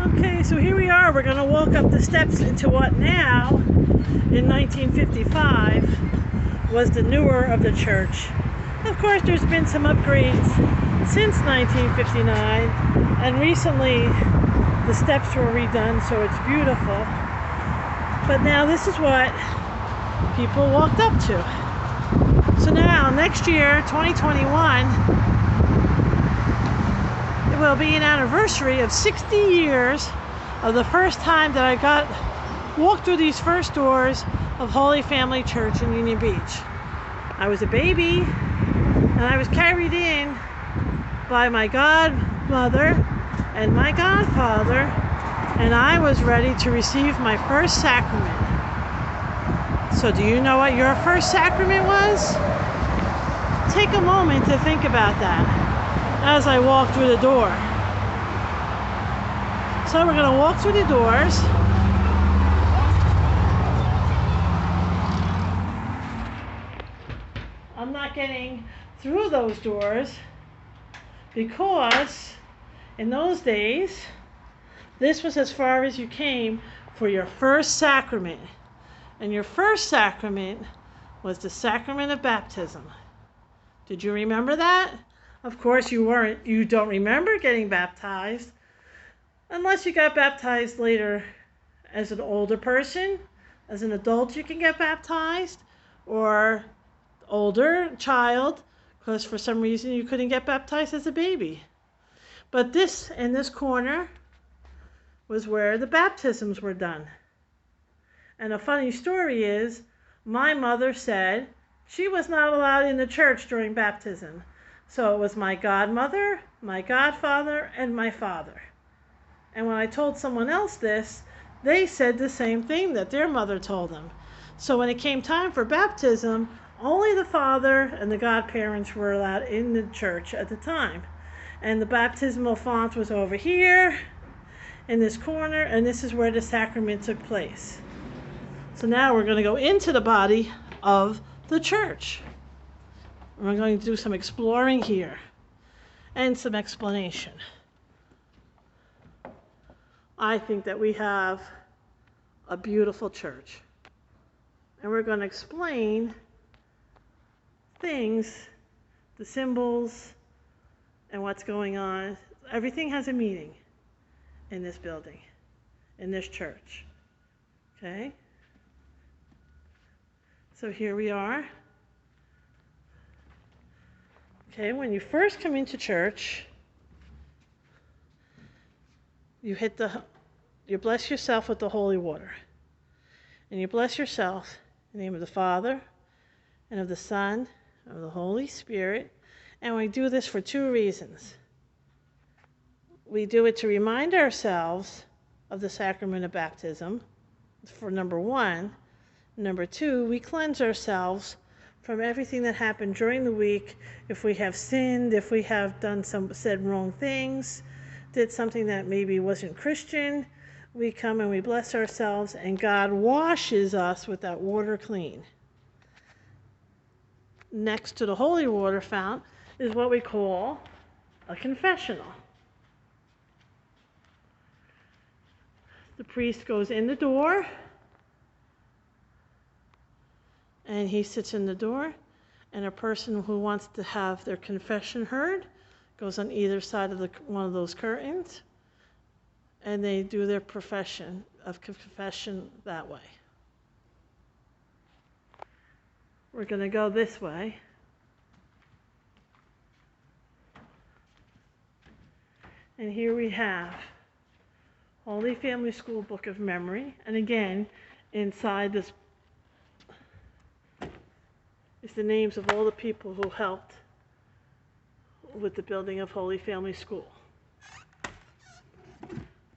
Okay, so here we are. We're going to walk up the steps into what now, in 1955, was the newer of the church. Of course, there's been some upgrades since 1959, and recently the steps were redone, so it's beautiful. But now this is what people walked up to. So now, next year, 2021, it will be an anniversary of 60 years of the first time that I walked through these first doors of Holy Family Church in Union Beach. I was a baby, and I was carried in by my godmother and my godfather, and I was ready to receive my first sacrament. So do you know what your first sacrament was? Take a moment to think about that as I walk through the door. So we're going to walk through the doors. I'm not getting through those doors because in those days, this was as far as you came for your first sacrament. And your first sacrament was the sacrament of baptism. Did you remember that? Of course you don't remember getting baptized unless you got baptized later as an older person. As an adult you can get baptized, or older child, because for some reason you couldn't get baptized as a baby. But this, in this corner, was where the baptisms were done. And a funny story is, my mother said she was not allowed in the church during baptism. So it was my godmother, my godfather, and my father. And when I told someone else this, they said the same thing that their mother told them. So when it came time for baptism, only the father and the godparents were allowed in the church at the time. And the baptismal font was over here, in this corner, and this is where the sacrament took place. So now we're going to go into the body of the church. We're going to do some exploring here and some explanation. I think that we have a beautiful church. And we're going to explain things, the symbols, and what's going on. Everything has a meaning in this building, in this church. Okay? So here we are. Okay, when you first come into church, you bless yourself with the holy water. And you bless yourself in the name of the Father, and of the Son, and of the Holy Spirit. And we do this for two reasons. We do it to remind ourselves of the sacrament of baptism, for number one. Number two, we cleanse ourselves from everything that happened during the week. If we have sinned, if we have said wrong things, did something that maybe wasn't Christian, we come and we bless ourselves, and God washes us with that water clean. Next to the holy water fount is what we call a confessional. The priest goes in the door, and he sits in the door, and a person who wants to have their confession heard goes on either side of one of those curtains, and they do their profession of confession that way. We're going to go this way. And here we have Holy Family School Book of Memory. And again, inside this is the names of all the people who helped with the building of Holy Family School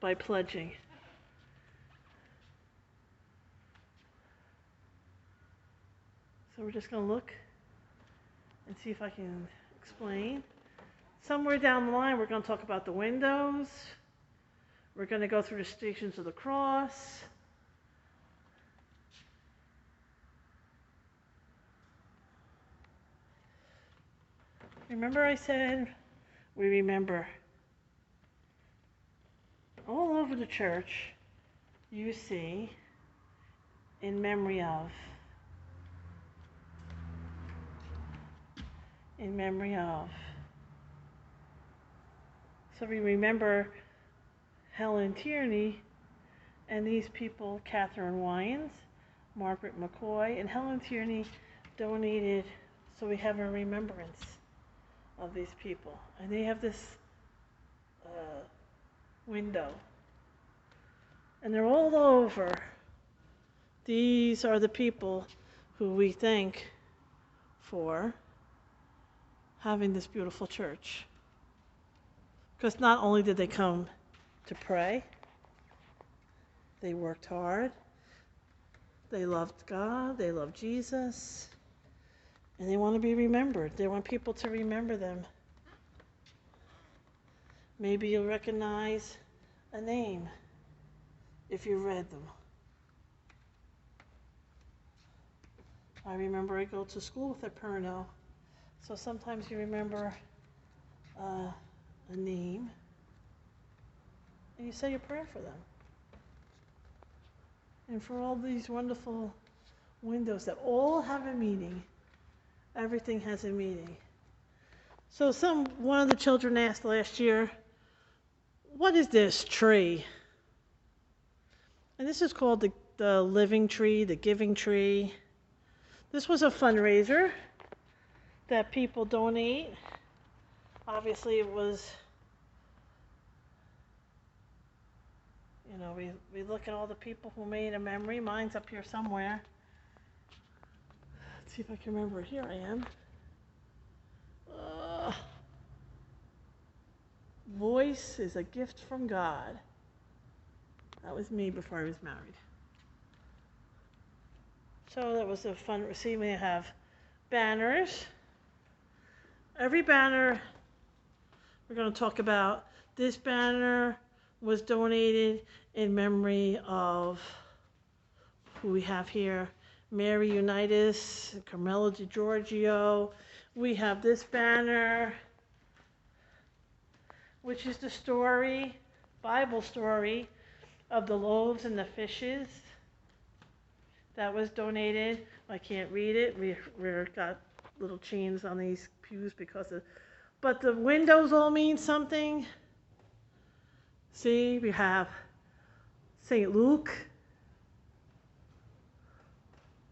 by pledging. So we're just going to look and see if I can explain. Somewhere down the line, we're going to talk about the windows. We're going to go through the Stations of the Cross. Remember I said we remember all over the church, you see in memory of, in memory of. So we remember Helen Tierney and these people, Catherine Wyans, Margaret McCoy, and Helen Tierney donated, so we have a remembrance of these people. And they have this window. And they're all over. These are the people who we thank for having this beautiful church. Because not only did they come to pray, they worked hard, they loved God, they loved Jesus, and they want to be remembered. They want people to remember them. Maybe you'll recognize a name if you read them. I remember I go to school with a Purno, so sometimes you remember a name, and you say a prayer for them. And for all these wonderful windows that all have a meaning. Everything has a meaning. So one of the children asked last year, what is this tree? And this is called the living tree, the giving tree. This was a fundraiser that people donate. Obviously it was, you know, we look at all the people who made a memory. Mine's up here somewhere. Let's see if I can remember it. Here I am. Voice is a gift from God. That was me before I was married. So that was a fun. See, we have banners. Every banner we're going to talk about. This banner was donated in memory of who we have here. Mary Unitas, Carmela DiGiorgio. We have this banner, which is the story, Bible story, of the loaves and the fishes. That was donated. I can't read it. We've got little chains on these pews because of, but the windows all mean something. See, we have St. Luke,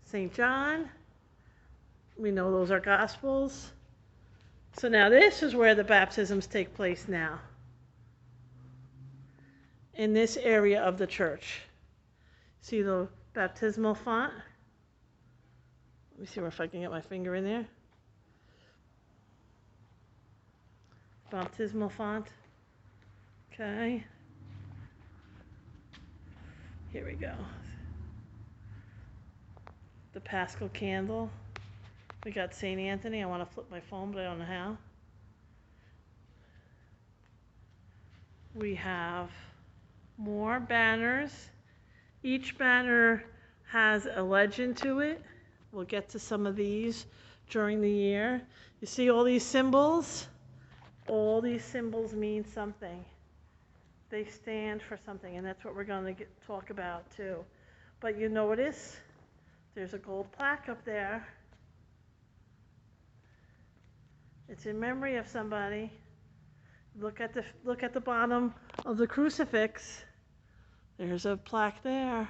St. John. We know those are Gospels. So now this is where the baptisms take place now. In this area of the church. See the baptismal font? Let me see if I can get my finger in there. Baptismal font. Okay. Here we go. The Paschal candle. We got St. Anthony. I want to flip my phone, but I don't know how. We have more banners. Each banner has a legend to it. We'll get to some of these during the year. You see all these symbols? All these symbols mean something. They stand for something, and that's what we're going to talk about too. But you notice there's a gold plaque up there. It's in memory of somebody. Look at the bottom of the crucifix. There's a plaque there.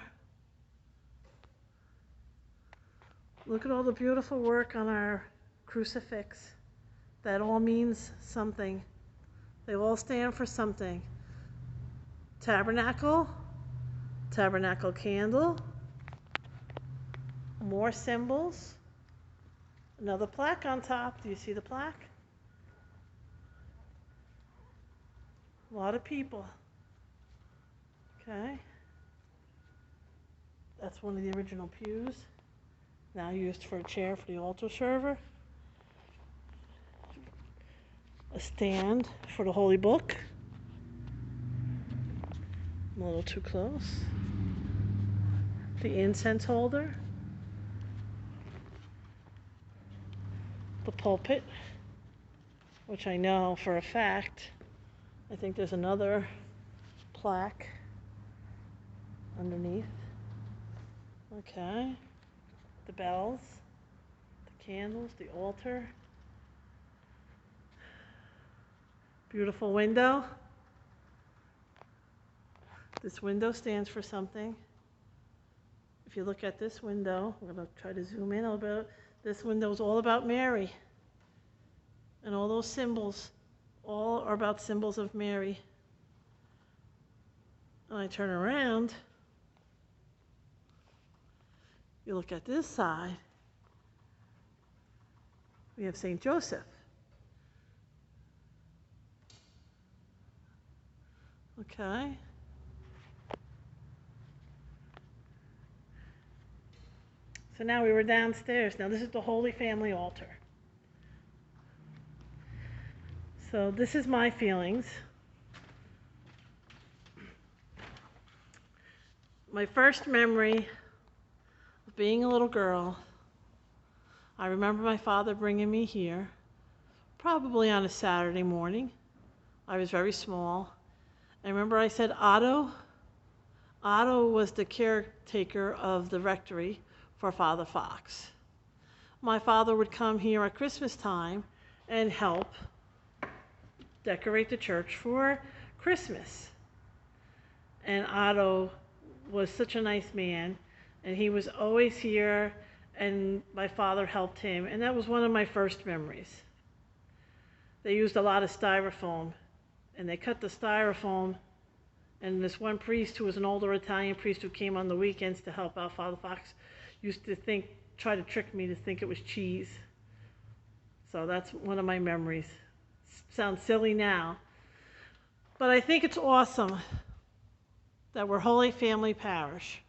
Look at all the beautiful work on our crucifix. That all means something. They all stand for something. Tabernacle, tabernacle candle, more symbols, another plaque on top. Do you see the plaque? A lot of people. Okay. That's one of the original pews, now used for a chair for the altar server. A stand for the Holy Book. I'm a little too close. The incense holder. The pulpit, which I know for a fact, I think there's another plaque underneath. Okay. The bells, the candles, the altar. Beautiful window. This window stands for something. If you look at this window, I'm going to try to zoom in a little bit. This window is all about Mary. And all those symbols, all are about symbols of Mary. And I turn around, you look at this side, we have St. Joseph. Okay. So now we were downstairs. Now this is the Holy Family altar. So this is my feelings. My first memory of being a little girl, I remember my father bringing me here, probably on a Saturday morning. I was very small. I remember I said Otto. Otto was the caretaker of the rectory for Father Fox. My father would come here at Christmas time and help decorate the church for Christmas. And Otto was such a nice man, and he was always here, and my father helped him, and that was one of my first memories. They used a lot of styrofoam, and they cut the styrofoam, and this one priest, who was an older Italian priest who came on the weekends to help out Father Fox, used to try to trick me to think it was cheese. So that's one of my memories. Sounds silly now, but I think it's awesome that we're Holy Family Parish.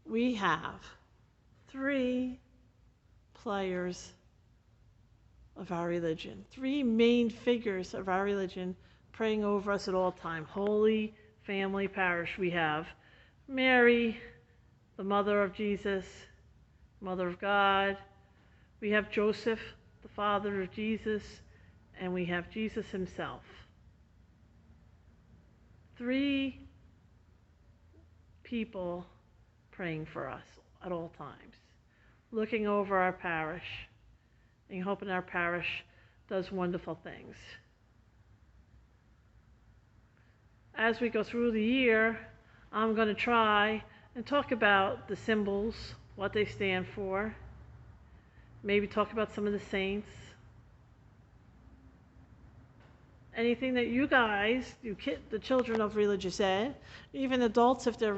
We have 3 players of our religion, 3 main figures of our religion praying over us at all time. Holy Family Parish. We have Mary, the mother of Jesus, mother of God. We have Joseph, the father of Jesus, and we have Jesus himself. 3 people praying for us at all times, looking over our parish and hoping our parish does wonderful things. As we go through the year, I'm going to try and talk about the symbols, what they stand for, maybe talk about some of the saints. Anything that you guys, the children of religious ed, even adults, if they're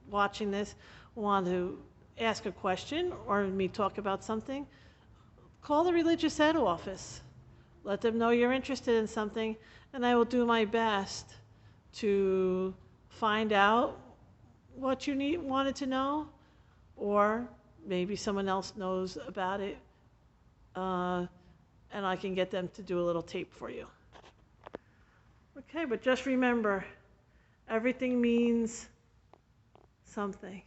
watching this, want to ask a question or me talk about something, call the religious ed office. Let them know you're interested in something, and I will do my best to find out what you wanted to know, or maybe someone else knows about it, and I can get them to do a little tape for you. Okay, but just remember, everything means something.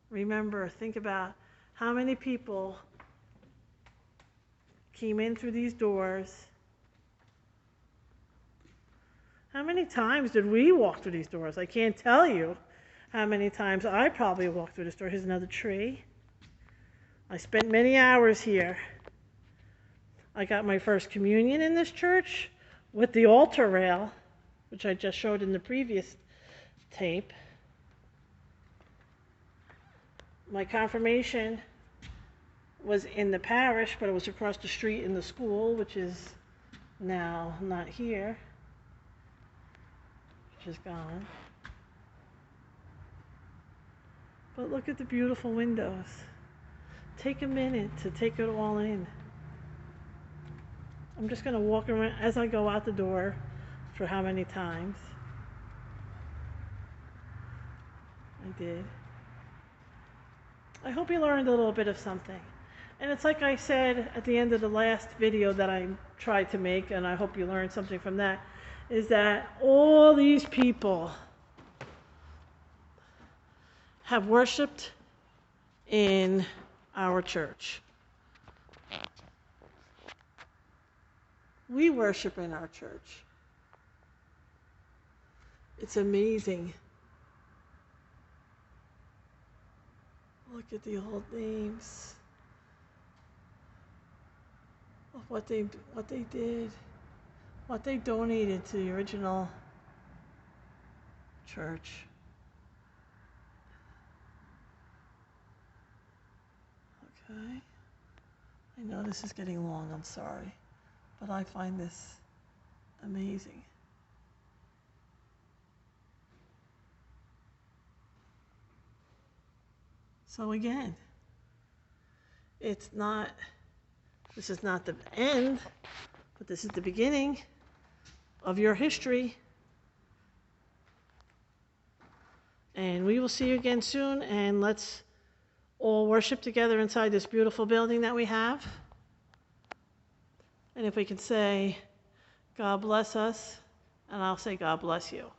Remember, think about how many people came in through these doors. How many times did we walk through these doors? I can't tell you how many times I probably walked through this door. Here's another tree. I spent many hours here. I got my first communion in this church with the altar rail, which I just showed in the previous tape. My confirmation was in the parish, but it was across the street in the school, which is now not here, which is gone. But look at the beautiful windows. Take a minute to take it all in. I'm just going to walk around as I go out the door for how many times. I did. I hope you learned a little bit of something. And it's like I said at the end of the last video that I tried to make, and I hope you learned something from that, is that all these people have worshiped in our church. We worship in our church. It's amazing Look at the old names of what they did, what they donated to the original church. Okay. I know this is getting long, I'm sorry, but I find this amazing. So again, this is not the end, but this is the beginning of your history. And we will see you again soon, and let's all worship together inside this beautiful building that we have. And if we can say, God bless us, and I'll say, God bless you.